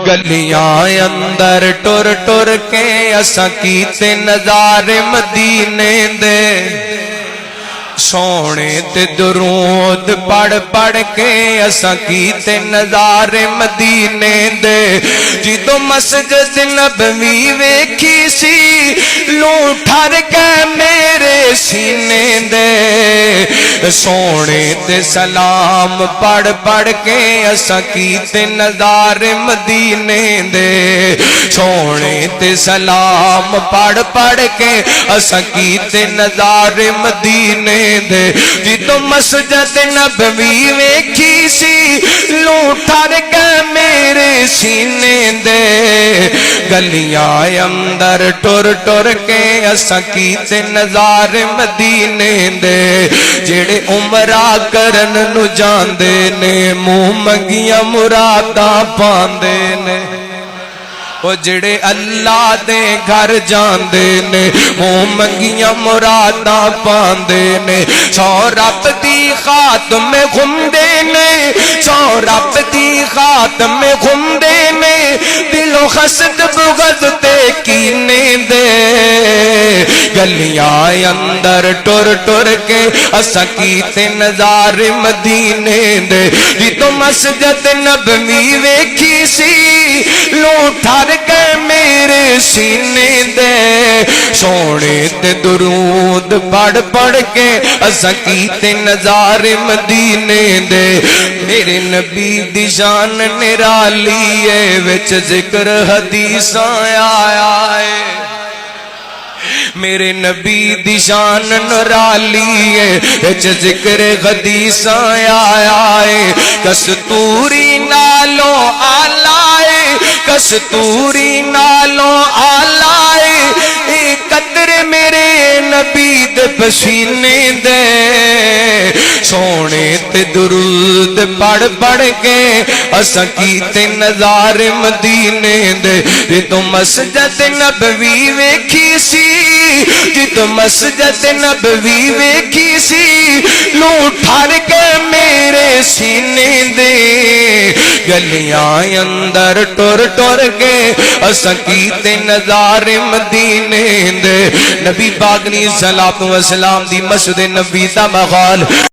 گلیاں اندر ٹر ٹر کے اساں کیتے نظارے مدینے دے سونے تے درود پڑھ پڑھ کے اساں کیتے نظارے مدینے دے جدوں مسجد نبوی ویکھی سی لوں ٹھر کے میرے سینے دے سونے تے سلام پڑھ پڑھ کے اساں کیتے نظارے مدینے دے سونے تے سلام پڑھ پڑھ کے اساں کیتے نظارے مدینے دے جدوں مسجد نبوی ویکھی سی لوں ٹھر کے میرے سینے دے گلیاں اندر ٹر ٹر کے اساں کیتے نظارے مدینے دے جڑے عمرہ کرن نو جاندے نے منہ منگیاں مراداں پاندے نے وہ جڑے اللہ دے گھر جاندے نے منہ منگیاں مراداں پاندے نے سو رب دی خاتم گھومدے نے سو رب دی خاتم گھومدے نے دلوں حسد بغض تے کینے دے گلیاں اندر ٹر ٹر کے اساں کیتے نظارے مدینے دے جدوں مسجد نبوی ویکھی سی لوں ٹھر کے میرے سینے دے سونے تے درود پڑھ پڑھ کے اساں کیتے نظارے مدینے دے میرے نبی دی شان نرالی ہے وچ ذکر حدیثاں آیا ہے میرے نبی دی شان نرالی ہے وچ ذکر حدیثاں آیا ہے کستوری نالوں آلائے کستوری نالوں آلائے اے قدر میرے نبی دے پسینے دے سونے تے درود پڑھ پڑھ کے اساں کیتے نظارے مدینے دے جدوں مسجد نبوی ویکھی سی جدوں مسجد نبوی ویکھی سی لوں ٹھر کے میرے سینے دے گلیاں اندر ٹر ٹر کے اساں کیتے نظارے مدینے دے نبی پاک علیہ الصلوۃ والسلام دی مسجد نبوی دا مغال